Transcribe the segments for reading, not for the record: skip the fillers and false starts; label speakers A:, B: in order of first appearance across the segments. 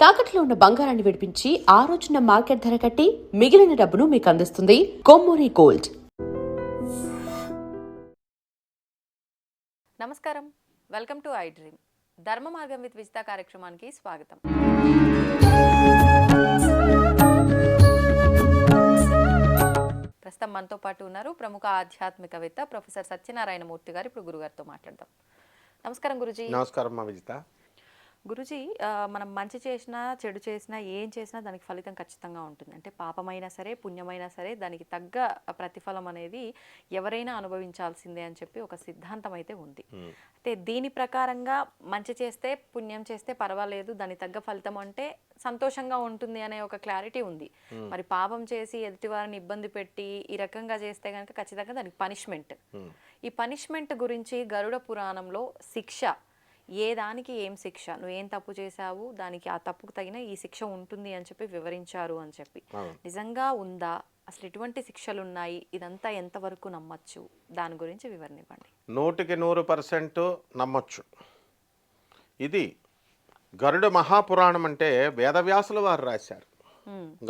A: తాకట్లో ఉన్న బంగారాన్ని విడిపించి ఆ రోజున మార్కెట్ ధర కట్టి మిగిలిన డబ్బును మీకు అందిస్తుంది కొమ్మూరి గోల్డ్.
B: నమస్కారం, వెల్కమ్ టు ఐ డ్రీమ్. ధర్మ మార్గం విత్ విజిత కార్యక్రమానికి స్వాగతం. ప్రస్తుతం మనతో పాటు ఉన్నారు ప్రముఖ ఆధ్యాత్మికవేత్త ప్రొఫెసర్ సత్యనారాయణ మూర్తి గారు. ఇప్పుడు గురుగారితో మాట్లాడదాం. నమస్కారం గురుజీ.
C: నమస్కారం విజిత.
B: గురుజీ, మనం మంచి చేసినా చెడు చేసినా ఏం చేసినా దానికి ఫలితం ఖచ్చితంగా ఉంటుంది. అంటే పాపమైనా సరే పుణ్యమైనా సరే దానికి తగ్గ ప్రతిఫలం అనేది ఎవరైనా అనుభవించాల్సిందే అని చెప్పి ఒక సిద్ధాంతం అయితే ఉంది. అయితే దీని ప్రకారంగా మంచి చేస్తే పుణ్యం చేస్తే పర్వాలేదు, దానికి తగ్గ ఫలితం అంటే సంతోషంగా ఉంటుంది అనే ఒక క్లారిటీ ఉంది. మరి పాపం చేసి ఎదుటి వారిని ఇబ్బంది పెట్టి ఈ రకంగా చేస్తే కనుక ఖచ్చితంగా దానికి పనిష్మెంట్. ఈ పనిష్మెంట్ గురించి గరుడ పురాణంలో శిక్ష, ఏ దానికి ఏం శిక్ష, నువ్వు ఏం తప్పు చేశావు దానికి ఆ తప్పుకు తగిన ఈ శిక్ష ఉంటుంది అని చెప్పి వివరించారు అని చెప్పి నిజంగా ఉందా? అసలు ఎటువంటి శిక్షలు ఉన్నాయి? ఇదంతా ఎంతవరకు నమ్మచ్చు? దాని గురించి వివరణ ఇవ్వండి.
C: 100% నమ్మచ్చు. ఇది గరుడ మహాపురాణం అంటే వేదవ్యాసుల వారు రాశారు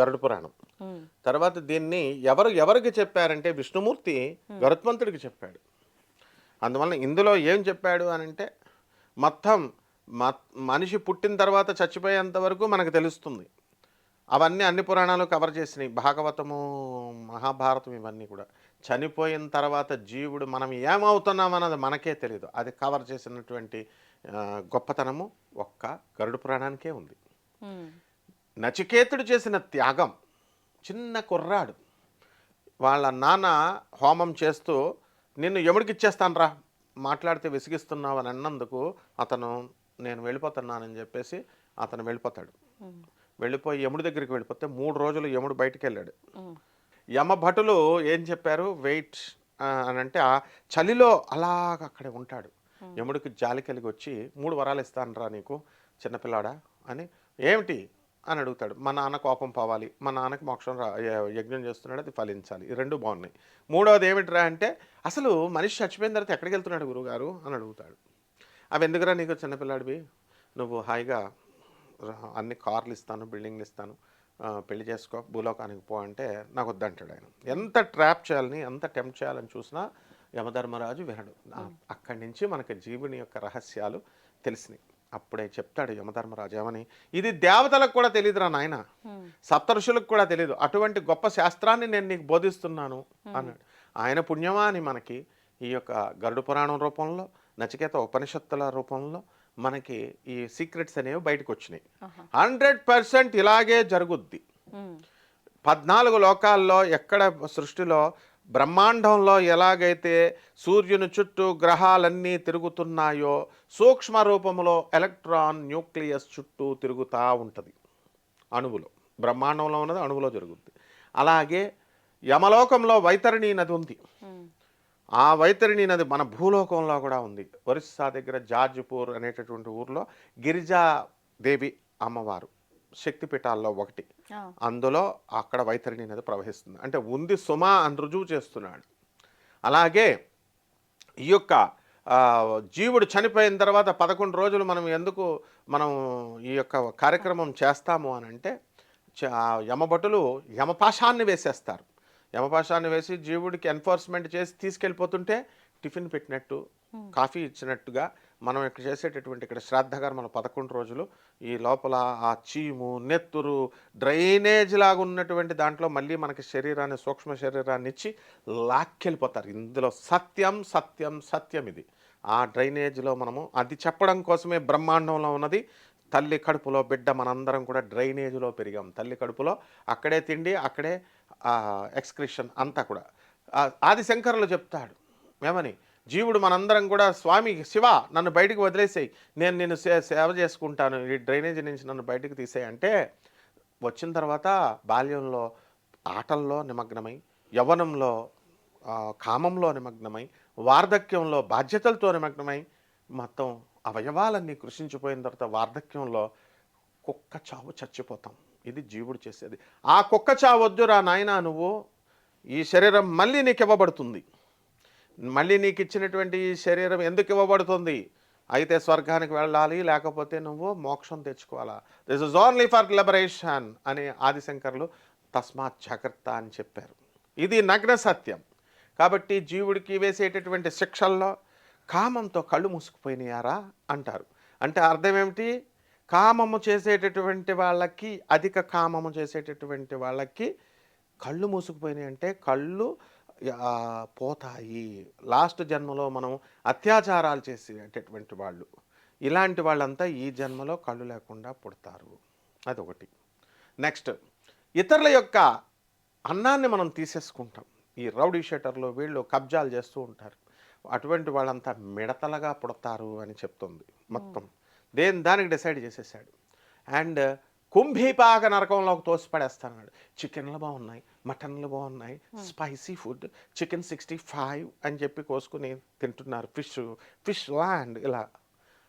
C: గరుడ పురాణం. తర్వాత దీన్ని ఎవరికి చెప్పారంటే విష్ణుమూర్తి గరుత్మంతుడికి చెప్పాడు. అందువల్ల ఇందులో ఏం చెప్పాడు అని అంటే మొత్తం మనిషి పుట్టిన తర్వాత చచ్చిపోయేంత వరకు మనకు తెలుస్తుంది. అవన్నీ అన్ని పురాణాలు కవర్ చేసినాయి. భాగవతము, మహాభారతం ఇవన్నీ కూడా. చనిపోయిన తర్వాత జీవుడు మనం ఏమవుతున్నాం అన్నది మనకే తెలియదు. అది కవర్ చేసినటువంటి గొప్పతనము ఒక్క గరుడ పురాణానికే ఉంది. నచికేతుడు చేసిన త్యాగం, చిన్న కుర్రాడు వాళ్ళ నాన్న హోమం చేస్తూ నిన్ను యముడికి ఇచ్చేస్తాను రా, మాట్లాడితే విసిగిస్తున్నావు అని అన్నందుకు అతను నేను వెళ్ళిపోతున్నానని చెప్పేసి అతను వెళ్ళిపోతాడు. వెళ్ళిపోయి యముడి దగ్గరికి వెళ్ళిపోతే 3 రోజులు యముడు బయటికి వెళ్ళాడు. యమభటులు ఏం చెప్పారు, వెయిట్ అని అంటే ఆ చలిలో అలాగ అక్కడే ఉంటాడు. యముడికి జాలి కలిగి వచ్చి 3 వరాలు ఇస్తాను రా నీకు చిన్నపిల్లాడా అని. ఏమిటి అని అడుగుతాడు. మా నాన్న కోపం పోవాలి, మా నాన్నకి మోక్షం యజ్ఞం చేస్తున్నాడు, అది ఫలించాలి. ఈ 2 బాగున్నాయి. 3వది ఏమిట్రా అంటే అసలు మనిషి చచ్చిపోయిన తర్వాత ఎక్కడికి వెళ్తున్నాడు గురువుగారు అని అడుగుతాడు. అవి ఎందుకురా నీకు చిన్నపిల్లాడివి, నువ్వు హాయిగా అన్ని కార్లు ఇస్తాను, బిల్డింగ్లు ఇస్తాను, పెళ్లి చేసుకో, భూలోకానికి పో అంటే నాకు వద్దంటాడు ఆయన. ఎంత ట్రాప్ చేయాలని, ఎంత టెంప్ట్ చేయాలని చూసినా యమధర్మరాజు వినడు. అక్కడి నుంచి మనకి జీవుని యొక్క రహస్యాలు తెలిసినాయి. అప్పుడే చెప్తాడు యమధర్మరాజు ఏమని, ఇది దేవతలకు కూడా తెలియదురా నాయన, సప్తఋషులకు కూడా తెలియదు, అటువంటి గొప్ప శాస్త్రాన్ని నేను నీకు బోధిస్తున్నాను అన్నాడు. ఆయన పుణ్యమా అని మనకి ఈ యొక్క గరుడ పురాణం రూపంలో, నచికేత ఉపనిషత్తుల రూపంలో మనకి ఈ సీక్రెట్స్ అనేవి బయటకు వచ్చినాయి. 100% ఇలాగే జరుగుద్ది. 14 లోకాల్లో ఎక్కడ సృష్టిలో బ్రహ్మాండంలో ఎలాగైతే సూర్యుని చుట్టూ గ్రహాలన్నీ తిరుగుతున్నాయో సూక్ష్మ రూపంలో ఎలక్ట్రాన్ న్యూక్లియస్ చుట్టూ తిరుగుతూ ఉంటుంది. అణువులో, బ్రహ్మాండంలో ఉన్నది అణువులో జరుగుద్ది. అలాగే యమలోకంలో వైతరణి నది ఉంది. ఆ వైతరణి నది మన భూలోకంలో కూడా ఉంది. ఒరిస్సా దగ్గర జార్జిపూర్ అనేటటువంటి ఊర్లో గిరిజాదేవి అమ్మవారు శక్తిపీఠాల్లో ఒకటి. అందులో అక్కడ వైతరణి నది ప్రవహిస్తుంది. అంటే ఉంది సుమా అని రుజువు చేస్తున్నాడు. అలాగే ఈ యొక్క జీవుడు చనిపోయిన తర్వాత 11 రోజులు మనం ఈ యొక్క కార్యక్రమం చేస్తాము అని అంటే యమభటులు యమపాశాన్ని వేసేస్తారు. యమపాశాన్ని వేసి జీవుడికి ఎన్ఫోర్స్మెంట్ చేసి తీసుకెళ్ళిపోతుంటే టిఫిన్ పెట్టినట్టు, కాఫీ ఇచ్చినట్టుగా మనం ఇక్కడ చేసేటటువంటి ఇక్కడ శ్రాద్ధకర్మలు 11 రోజులు ఈ లోపల ఆ చీము, నెత్తురు, డ్రైనేజ్ లాగా ఉన్నటువంటి దాంట్లో మళ్ళీ మనకి శరీరాన్ని, సూక్ష్మ శరీరాన్ని ఇచ్చి లాక్కెళ్ళిపోతారు. ఇందులో సత్యం సత్యం సత్యం ఇది. ఆ డ్రైనేజ్లో మనము అది చెప్పడం కోసమే బ్రహ్మాండంలో ఉన్నది. తల్లి కడుపులో బిడ్డ మనందరం కూడా డ్రైనేజ్లో పెరిగాం. తల్లి కడుపులో అక్కడే తిండి, అక్కడే ఎక్స్క్రిషన్ అంతా కూడా. ఆదిశంకరులు చెప్తాడు ఏమని, జీవుడు మనందరం కూడా స్వామి శివ నన్ను బయటికి వదిలేసేయి, నేను నిన్ను సేవ చేసుకుంటాను, ఈ డ్రైనేజ్ నుంచి నన్ను బయటికి తీసేయి అంటే వచ్చిన తర్వాత బాల్యంలో ఆటల్లో నిమగ్నమై, యవ్వనంలో కామంలో నిమగ్నమై, వార్ధక్యంలో బాధ్యతలతో నిమగ్నమై మొత్తం అవయవాలన్నీ కృషించిపోయిన తర్వాత వార్ధక్యంలో కుక్క చావు చచ్చిపోతాం. ఇది జీవుడు చేసేది. ఆ కుక్క చావు వద్దురా నాయనా, నువ్వు ఈ శరీరం మళ్ళీ నీకు ఇవ్వబడుతుంది. మళ్ళీ నీకు ఇచ్చినటువంటి ఈ శరీరం ఎందుకు ఇవ్వబడుతుంది? అయితే స్వర్గానికి వెళ్ళాలి, లేకపోతే నువ్వు మోక్షం తెచ్చుకోవాలా. This is only for liberation అని ఆదిశంకర్లు తస్మాత్ జాగ్రత్త అని చెప్పారు. ఇది నగ్న సత్యం. కాబట్టి జీవుడికి వేసేటటువంటి శిక్షల్లో కామంతో కళ్ళు మూసుకుపోయినాయారా అంటారు. అంటే అర్థం ఏమిటి? కామము చేసేటటువంటి వాళ్ళకి, అధిక కామము చేసేటటువంటి వాళ్ళకి కళ్ళు మూసుకుపోయినాయి అంటే కళ్ళు పోతాయి. లాస్ట్ జన్మలో మనం అత్యాచారాలు చేసేటటువంటి వాళ్ళు, ఇలాంటి వాళ్ళంతా ఈ జన్మలో కళ్ళు లేకుండా పుడతారు. అదొకటి. నెక్స్ట్, ఇతరుల యొక్క అన్నాన్ని మనం తీసేసుకుంటాం. ఈ రౌడీ షీటర్లు వీళ్ళు కబ్జాలు చేస్తూ ఉంటారు. అటువంటి వాళ్ళంతా మిడతలుగా పుడతారు అని చెప్తుంది మొత్తం. దానికి డిసైడ్ చేసేసాడు. అండ్ కుంభీపాక నరకంలోకి తోసిపడేస్తాడు. చికెన్లు బాగున్నాయి, మటన్లు బాగున్నాయి, స్పైసీ ఫుడ్, చికెన్ 65 అని చెప్పి కోసుకుని తింటున్నారు. ఫిష్ ల్యాండ్ ఇలా.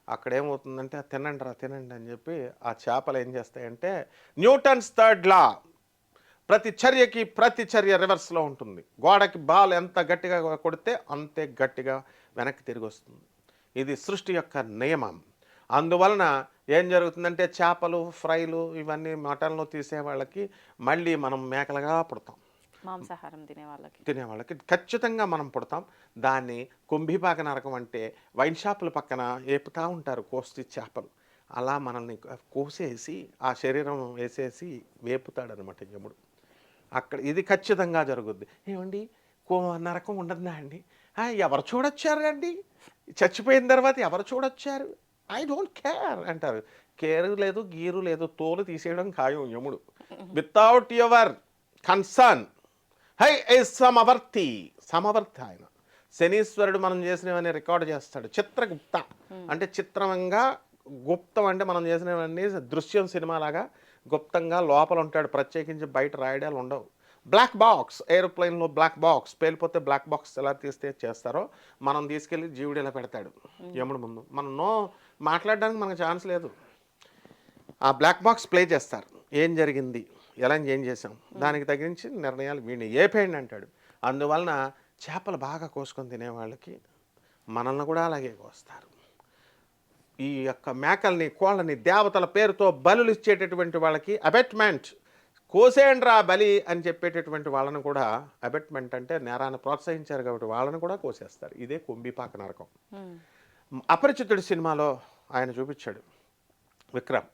C: అక్కడేమవుతుందంటే తినండి అని చెప్పి ఆ చేపలు ఏం చేస్తాయంటే, న్యూటన్స్ థర్డ్ లా, ప్రతి చర్య రివర్స్లో ఉంటుంది. గోడకి బాల్ ఎంత గట్టిగా కొడితే అంతే గట్టిగా వెనక్కి తిరిగి వస్తుంది. ఇది సృష్టి యొక్క నియమం. అందువలన ఏం జరుగుతుందంటే చేపలు ఫ్రైలు ఇవన్నీ మటన్లు తీసే వాళ్ళకి మళ్ళీ మనం మేకలుగా పుడతాం.
B: మాంసాహారం
C: తినేవాళ్ళకి ఖచ్చితంగా మనం పుడతాం. దాన్ని కుంభీపాక నరకం అంటే వైన్ షాపుల పక్కన ఏపుతా ఉంటారు కోసి చేపలు. అలా మనల్ని కోసేసి ఆ శరీరం వేసేసి వేపుతాడనమాట యముడు. అక్కడ ఇది ఖచ్చితంగా జరుగుద్ది. ఏమండి నరకం ఉండదా అండి? ఎవరు చూడొచ్చారు? చచ్చిపోయిన తర్వాత ఎవరు చూడొచ్చారు? ఐ డోంట్ కేర్ అంటారు. కేర్ లేదు, గీరు లేదు, తోలు తీసేయడం ఖాయం యముడు. Without your concern. సమవర్తి ఆయన. శనీశ్వరుడు మనం చేసినవన్నీ రికార్డు చేస్తాడు. చిత్రగుప్త అంటే చిత్రంగా, గుప్తం అంటే మనం చేసినవన్నీ దృశ్యం సినిమాలాగా గుప్తంగా లోపల ఉంటాడు. ప్రత్యేకించి బయట రాయడాలు ఉండవు. బ్లాక్ బాక్స్, ఏరోప్లేన్లో బ్లాక్ బాక్స్ పేలిపోతే బ్లాక్ బాక్స్ ఎలా తీస్తే చేస్తారో మనం తీసుకెళ్ళి జీవుడు ఇలా పెడతాడు యముడు ముందు. మనం మాట్లాడడానికి మనకు ఛాన్స్ లేదు. ఆ బ్లాక్ బాక్స్ ప్లే చేస్తారు. ఏం జరిగింది, ఏం చేసాం, దానికి తగ్గించి నిర్ణయాలు వీడిని ఏపేయండి అంటాడు. అందువలన చేపలు బాగా కోసుకొని తినేవాళ్ళకి మనల్ని కూడా అలాగే కోస్తారు. ఈ యొక్క మేకల్ని, కోళ్ళని దేవతల పేరుతో బలులు ఇచ్చేటటువంటి వాళ్ళకి అబెట్మెంట్, కోసేయండ్రా బలి అని చెప్పేటటువంటి వాళ్ళను కూడా, అబెట్మెంట్ అంటే నేరాన్ని ప్రోత్సహించారు కాబట్టి వాళ్ళని కూడా కోసేస్తారు. ఇదే కుంభీపాక నరకం. అపరిచితుడి సినిమాలో ఆయన చూపించాడు విక్రమ్.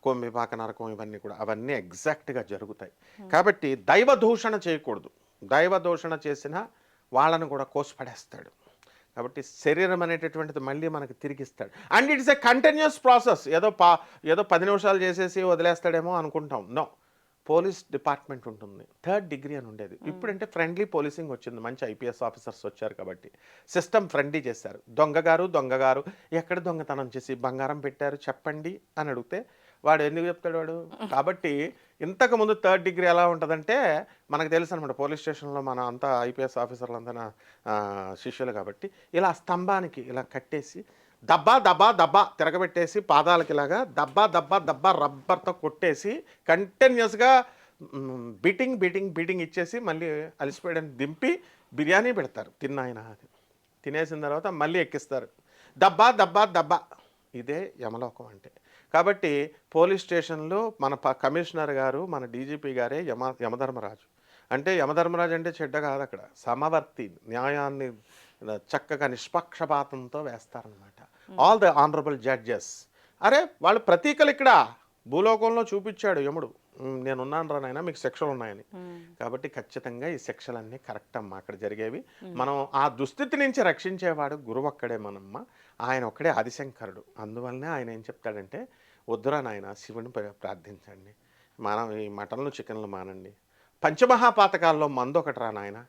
C: కుంభీపాక నరకం ఇవన్నీ కూడా అవన్నీ ఎగ్జాక్ట్గా జరుగుతాయి. కాబట్టి దైవ దూషణ చేయకూడదు. దైవ దూషణ చేసిన వాళ్ళను కూడా కోసిపడేస్తాడు. కాబట్టి శరీరం అనేటటువంటిది మళ్ళీ మనకి తిరిగిస్తాడు. And it's a continuous process. ఏదో 10 నిమిషాలు చేసేసి వదిలేస్తాడేమో అనుకుంటాం. నో, పోలీస్ డిపార్ట్మెంట్ ఉంటుంది. 3rd డిగ్రీ అని ఉండేది. ఇప్పుడంటే ఫ్రెండ్లీ పోలీసింగ్ వచ్చింది. మంచి ఐపీఎస్ ఆఫీసర్స్ వచ్చారు కాబట్టి సిస్టమ్ ఫ్రెండ్లీ చేశారు. దొంగగారు ఎక్కడ దొంగతనం చేసి బంగారం పెట్టారు చెప్పండి అని అడిగితే వాడు ఎందుకు చెప్తాడు వాడు? కాబట్టి ఇంతకుముందు 3rd డిగ్రీ ఎలా ఉంటుందంటే మనకు తెలుసు అనమాట. పోలీస్ స్టేషన్లో మన అంతా ఐపీఎస్ ఆఫీసర్లు అంతా శిష్యులు కాబట్టి ఇలా స్తంభానికి ఇలా కట్టేసి దబ్బా తిరగబెట్టేసి పాదాలకి ఇలాగా దబ్బా రబ్బర్తో కొట్టేసి కంటిన్యూస్గా బీటింగ్ ఇచ్చేసి మళ్ళీ అలసిపోయాడని దింపి బిర్యానీ పెడతారు. తినేసిన తర్వాత మళ్ళీ ఎక్కిస్తారు. దబ్బా. ఇదే యమలోకం అంటే. కాబట్టి పోలీస్ స్టేషన్లో మన కమిషనర్ గారు, మన డీజీపీ గారే యమధర్మరాజు. అంటే యమధర్మరాజు అంటే చెడ్డ కాదు, అక్కడ సమవర్తి, న్యాయాన్ని చక్కగా నిష్పక్షపాతంతో వేస్తారనమాట. All the honourable judges. అరే వాళ్ళు ప్రతీకలు ఇక్కడ భూలోకంలో చూపించాడు యముడు. నేనున్నాను రా నాయన, మీకు శిక్షలు ఉన్నాయని. కాబట్టి ఖచ్చితంగా ఈ శిక్షలన్నీ కరెక్ట్ అమ్మా అక్కడ జరిగేవి. మనం ఆ దుస్థితి నుంచి రక్షించేవాడు గురువు ఒక్కడే మనమ్మ. ఆయన ఒక్కడే ఆదిశంకరుడు. అందువల్లనే ఆయన ఏం చెప్తాడంటే, వద్దురా నాయన, శివుని ప్రార్థించండి, మనం ఈ మటన్లు చికెన్లు మానండి, పంచమహాపాతకాల్లో మందు ఒకటి రా నాయన,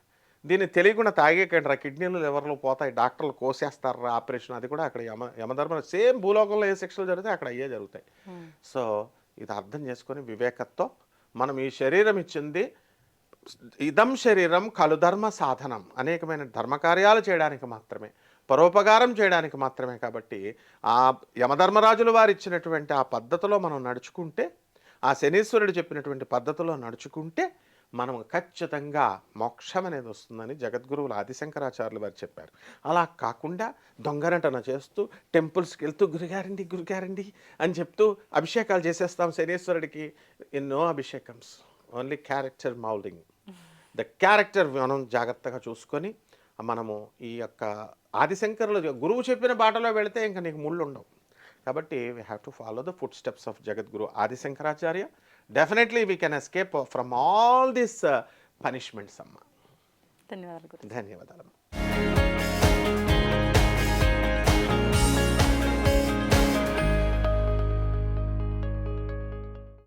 C: దీన్ని తెలియకుండా తాగేకండి రా, కిడ్నీలు లివర్లు పోతాయి, డాక్టర్లు కోసేస్తారా ఆపరేషన్. అది కూడా అక్కడ యమధర్మ సేమ్ భూలోకంలో ఏ శిక్షలు జరిగితే అక్కడ అయ్యే జరుగుతాయి. సో ఇది అర్థం చేసుకొని వివేకత్తో మనం ఈ శరీరం ఇచ్చింది, ఇదం శరీరం కలుధర్మ సాధనం, అనేకమైన ధర్మకార్యాలు చేయడానికి మాత్రమే, పరోపకారం చేయడానికి మాత్రమే. కాబట్టి ఆ యమధర్మరాజులు వారు ఇచ్చినటువంటి ఆ పద్ధతిలో మనం నడుచుకుంటే, ఆ శనీశ్వరుడు చెప్పినటువంటి పద్ధతిలో నడుచుకుంటే మనం ఖచ్చితంగా మోక్షం అనేది వస్తుందని జగద్గురువులు ఆదిశంకరాచార్యులు వారు చెప్పారు. అలా కాకుండా దొంగనటన చేస్తూ టెంపుల్స్కి వెళ్తూ గురుగారండి గురుగారండి అని చెప్తూ అభిషేకాలు చేసేస్తాం శనీశ్వరుడికి. ఎన్నో అభిషేకమ్స్, only character moulding. The character మనం జాగ్రత్తగా చూసుకొని మనము ఈ యొక్క ఆదిశంకరులు గురువు చెప్పిన బాటలో వెళితే ఇంకా నీకు ముళ్ళు ఉండవు. కాబట్టి we have to follow the foot steps of Jagadguru Adi Shankaracharya. Definitely we can escape from all this punishments అమ్మ.
B: ధన్యవాదాలు గురు.
C: ధన్యవాదాలు.